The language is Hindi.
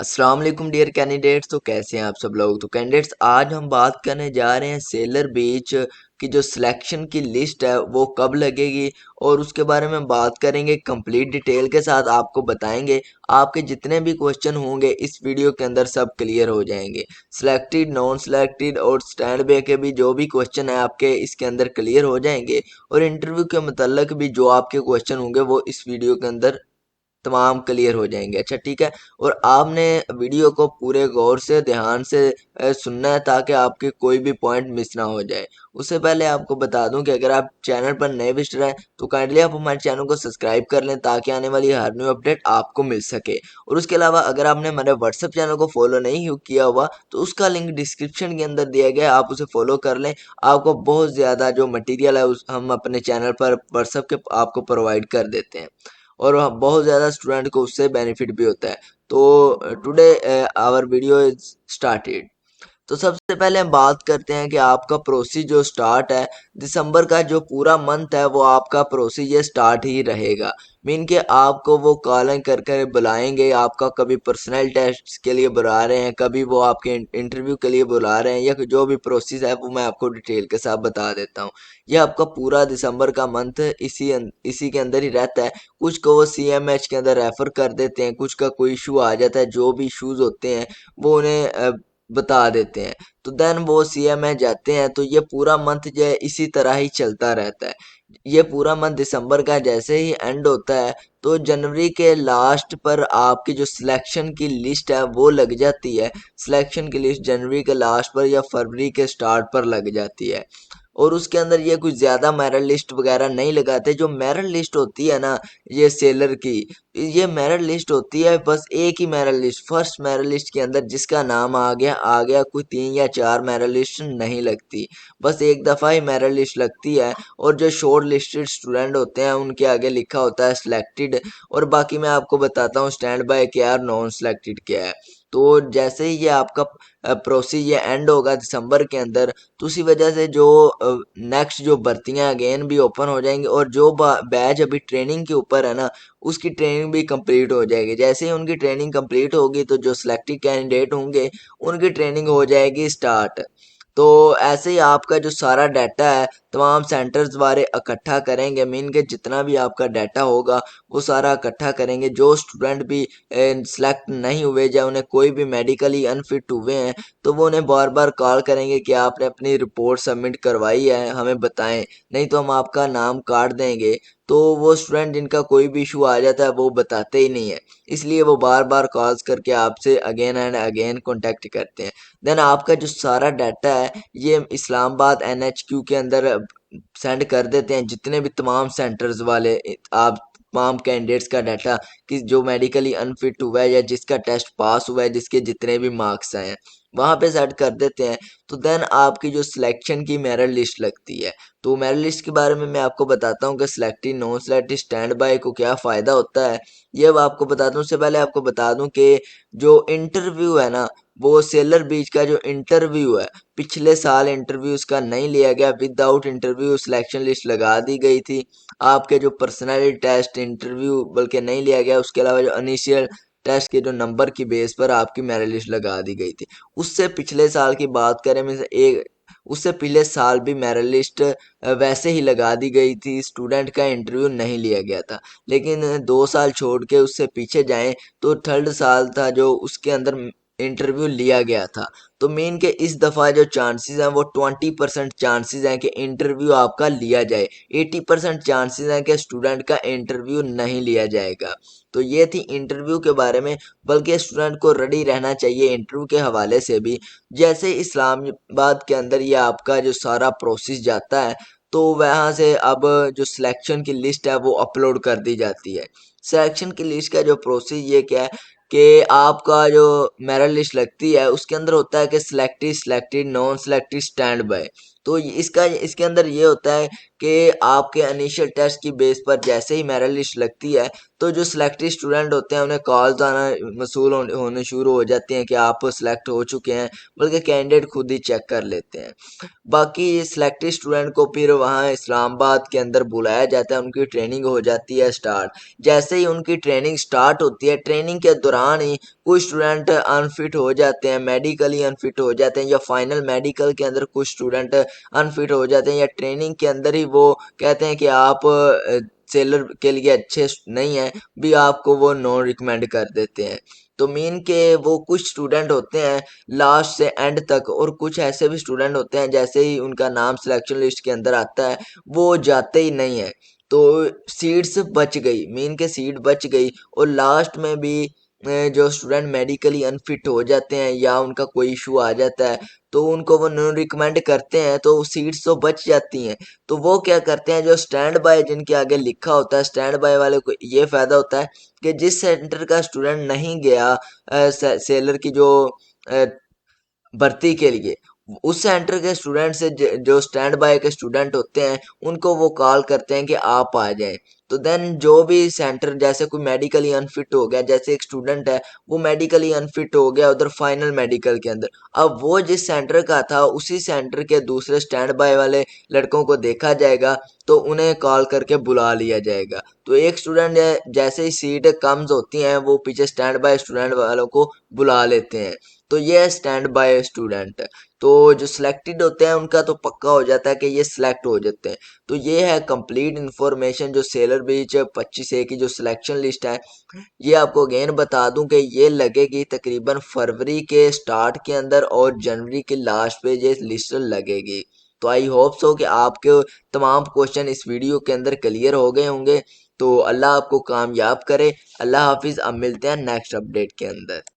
अस्सलाम वालेकुम डियर कैंडिडेट्स। तो कैसे हैं आप सब लोग। तो कैंडिडेट्स आज हम बात करने जा रहे हैं सेलर बीच की जो सिलेक्शन की लिस्ट है वो कब लगेगी और उसके बारे में बात करेंगे कंप्लीट डिटेल के साथ। आपको बताएंगे आपके जितने भी क्वेश्चन होंगे इस वीडियो के अंदर सब क्लियर हो जाएंगे। सिलेक्टेड, नॉन सिलेक्टेड और स्टैंड बाय के भी जो भी क्वेश्चन है आपके इसके अंदर क्लियर हो जाएंगे और इंटरव्यू के मतलब भी जो आपके क्वेश्चन होंगे वो इस वीडियो के अंदर तमाम क्लियर हो जाएंगे। अच्छा ठीक है। और आपने वीडियो को पूरे गौर से ध्यान से सुनना है ताकि आपके कोई भी पॉइंट मिस ना हो जाए। उससे पहले आपको बता दूं कि अगर आप चैनल पर नए विजिटर हैं तो काइंडली आप हमारे चैनल को सब्सक्राइब कर लें ताकि आने वाली हर न्यू अपडेट आपको मिल सके। और उसके अलावा अगर आपने हमारे व्हाट्सएप चैनल को फॉलो नहीं किया हुआ तो उसका लिंक डिस्क्रिप्शन के अंदर दिया गया है, आप उसे फॉलो कर लें। आपको बहुत ज़्यादा जो मटेरियल है उस हम अपने चैनल पर व्हाट्सएप के आपको प्रोवाइड कर देते हैं और बहुत ज़्यादा स्टूडेंट को उससे बेनिफिट भी होता है। तो today our video is started. तो सबसे पहले हम बात करते हैं कि आपका प्रोसेस जो स्टार्ट है दिसंबर का जो पूरा मंथ है वो आपका प्रोसेस ये स्टार्ट ही रहेगा। मीन कि आपको वो कॉलिंग कर कर बुलाएंगे, आपका कभी पर्सनल टेस्ट के लिए बुला रहे हैं, कभी वो आपके इंटरव्यू के लिए बुला रहे हैं, या जो भी प्रोसेस है वो मैं आपको डिटेल के साथ बता देता हूँ। यह आपका पूरा दिसंबर का मंथ इसी के अंदर ही रहता है। कुछ को वो CMH के अंदर रेफर कर देते हैं, कुछ का कोई इशू आ जाता है, जो भी इशूज होते हैं वो उन्हें बता देते हैं। तो देन वो CMH जाते हैं। तो ये पूरा मंथ जो है इसी तरह ही चलता रहता है। ये पूरा मंथ दिसंबर का जैसे ही एंड होता है तो जनवरी के लास्ट पर आपकी जो सिलेक्शन की लिस्ट है वो लग जाती है। सिलेक्शन की लिस्ट जनवरी के लास्ट पर या फरवरी के स्टार्ट पर लग जाती है। और उसके अंदर ये कुछ ज़्यादा मेरिट लिस्ट वगैरह नहीं लगाते। जो मेरिट लिस्ट होती है ना ये सेलर की, ये मेरिट लिस्ट होती है बस एक ही merit list, first merit list के अंदर जिसका नाम आ गया, कोई 3 या 4 मेरिट लिस्ट नहीं लगती। बस एक दफ़ा ही मेरिट लिस्ट लगती है और जो शॉर्ट लिस्टेड स्टूडेंट होते हैं उनके आगे लिखा होता है सिलेक्टेड। और बाकी मैं आपको बताता हूँ स्टैंड बाय क्या है और नॉन सिलेक्टेड क्या है। तो जैसे ही ये आपका प्रोसेस ये एंड होगा दिसंबर के अंदर तो उसी वजह से जो नेक्स्ट जो भर्तियां अगेन भी ओपन हो जाएंगी और जो बैच अभी ट्रेनिंग के ऊपर है ना उसकी ट्रेनिंग भी कंप्लीट हो जाएगी। जैसे ही उनकी ट्रेनिंग कंप्लीट होगी तो जो सिलेक्टेड कैंडिडेट होंगे उनकी ट्रेनिंग हो जाएगी स्टार्ट। तो ऐसे ही आपका जो सारा डाटा है तमाम सेंटर्स वाले इकट्ठा करेंगे। मीन के जितना भी आपका डाटा होगा वो सारा इकट्ठा करेंगे। जो स्टूडेंट भी सिलेक्ट नहीं हुए या उन्हें कोई भी मेडिकली अनफिट हुए हैं तो वो उन्हें बार बार कॉल करेंगे कि आपने अपनी रिपोर्ट सबमिट करवाई है, हमें बताएं, नहीं तो हम आपका नाम काट देंगे। तो वो स्टूडेंट जिनका कोई भी इशू आ जाता है वो बताते ही नहीं है, इसलिए वो बार बार कॉल्स करके आपसे अगेन एंड अगेन कांटेक्ट करते हैं। देन आपका जो सारा डाटा है ये इस्लामाबाद NHQ के अंदर सेंड कर देते हैं। जितने भी तमाम सेंटर्स वाले आप तमाम कैंडिडेट्स का डाटा कि जो मेडिकली अनफिट हुआ है या जिसका टेस्ट पास हुआ है, जिसके जितने भी मार्क्स आए हैं वहाँ पे सेट कर देते हैं। तो देन आपकी जो सिलेक्शन की मेरिट लिस्ट लगती है। तो मेरिट लिस्ट के बारे में मैं आपको बताता हूँ कि selected, non selected, stand by को क्या फ़ायदा होता है ये अब आपको बताता हूँ। उससे पहले आपको बता दूँ कि जो इंटरव्यू है ना वो सेलर बीच का जो इंटरव्यू है पिछले साल इंटरव्यू उसका नहीं लिया गया, विदाउट इंटरव्यू सिलेक्शन लिस्ट लगा दी गई थी। आपके जो पर्सनैलिटी टेस्ट इंटरव्यू बल्कि नहीं लिया गया, उसके अलावा जो इनिशियल टेस्ट के जो नंबर की बेस पर आपकी मेरिट लिस्ट लगा दी गई थी। उससे पिछले साल की बात करें में एक उससे पिछले साल भी मेरिट लिस्ट वैसे ही लगा दी गई थी, स्टूडेंट का इंटरव्यू नहीं लिया गया था। लेकिन 2 साल छोड़ के उससे पीछे जाएं तो थर्ड साल था जो उसके अंदर इंटरव्यू लिया गया था। तो मेन के इस दफ़ा जो चांसेस हैं वो 20% चांसेस हैं कि इंटरव्यू आपका लिया जाए, 80% चांसेस हैं कि स्टूडेंट का इंटरव्यू नहीं लिया जाएगा। तो ये थी इंटरव्यू के बारे में। बल्कि स्टूडेंट को रेडी रहना चाहिए इंटरव्यू के हवाले से भी। जैसे इस्लामाबाद के अंदर ये आपका जो सारा प्रोसेस जाता है तो वहाँ से अब जो सिलेक्शन की लिस्ट है वो अपलोड कर दी जाती है। सिलेक्शन की लिस्ट का जो प्रोसेस ये क्या है कि आपका जो मेरिट लिस्ट लगती है उसके अंदर होता है कि selected, selected, non selected, stand by. तो इसके अंदर ये होता है कि आपके इनिशियल टेस्ट की बेस पर जैसे ही मेरिट लिस्ट लगती है तो जो सिलेक्टेड स्टूडेंट होते हैं उन्हें कॉल्स आना मसूल होने शुरू हो जाती हैं कि आप सिलेक्ट हो चुके हैं, बल्कि कैंडिडेट खुद ही चेक कर लेते हैं। बाकी सिलेक्टेड स्टूडेंट को फिर वहाँ इस्लामाबाद के अंदर बुलाया जाता है, उनकी ट्रेनिंग हो जाती है स्टार्ट। जैसे ही उनकी ट्रेनिंग स्टार्ट होती है, ट्रेनिंग के दौरान ही कुछ स्टूडेंट अनफिट हो जाते हैं, मेडिकली अनफिट हो जाते हैं, या फाइनल मेडिकल के अंदर कुछ स्टूडेंट अनफिट हो जाते हैं, या ट्रेनिंग के अंदर ही वो कहते हैं कि आप सेलर के लिए अच्छे नहीं है, भी आपको वो नॉन रिकमेंड कर देते हैं। तो मीन के वो कुछ स्टूडेंट होते हैं लास्ट से एंड तक, और कुछ ऐसे भी स्टूडेंट होते हैं जैसे ही उनका नाम सिलेक्शन लिस्ट के अंदर आता है वो जाते ही नहीं है। तो सीट्स बच गई, मीन के सीट बच गई, और लास्ट में भी जो स्टूडेंट मेडिकली अनफिट हो जाते हैं या उनका कोई इशू आ जाता है तो उनको वो नॉन रिकमेंड करते हैं, तो सीट्स तो बच जाती हैं। तो वो क्या करते हैं, जो स्टैंड बाय जिनके आगे लिखा होता है, स्टैंड बाय वाले को ये फायदा होता है कि जिस सेंटर का स्टूडेंट नहीं गया सेलर की जो अ, भर्ती के लिए, उस सेंटर के स्टूडेंट से जो स्टैंड बाय के स्टूडेंट होते हैं उनको वो कॉल करते हैं कि आप आ जाएं। तो देन जो भी सेंटर, जैसे कोई मेडिकली अनफिट हो गया, जैसे एक स्टूडेंट है वो मेडिकली अनफिट हो गया उधर फाइनल मेडिकल के अंदर, अब वो जिस सेंटर का था उसी सेंटर के दूसरे स्टैंड बाय वाले लड़कों को देखा जाएगा, तो उन्हें कॉल करके बुला लिया जाएगा। तो एक स्टूडेंट जैसे ही सीट कम्स होती हैं वो पीछे स्टैंड बाय स्टूडेंट वालों को बुला लेते हैं। तो ये है स्टैंड बाय स्टूडेंट। तो जो सिलेक्टेड होते हैं उनका तो पक्का हो जाता है कि ये सिलेक्ट हो जाते हैं। तो ये है कंप्लीट इन्फॉर्मेशन जो सेलर बीच 25A की जो सिलेक्शन लिस्ट है। ये आपको अगेन बता दूं कि ये लगेगी तकरीबन फरवरी के स्टार्ट के अंदर और जनवरी के लास्ट पे ये लिस्ट लगेगी। तो आई होप सो कि आपके तमाम क्वेश्चन इस वीडियो के अंदर क्लियर हो गए होंगे। तो अल्लाह आपको कामयाब करे। अल्लाह हाफिज़। अब मिलते हैं नेक्स्ट अपडेट के अंदर।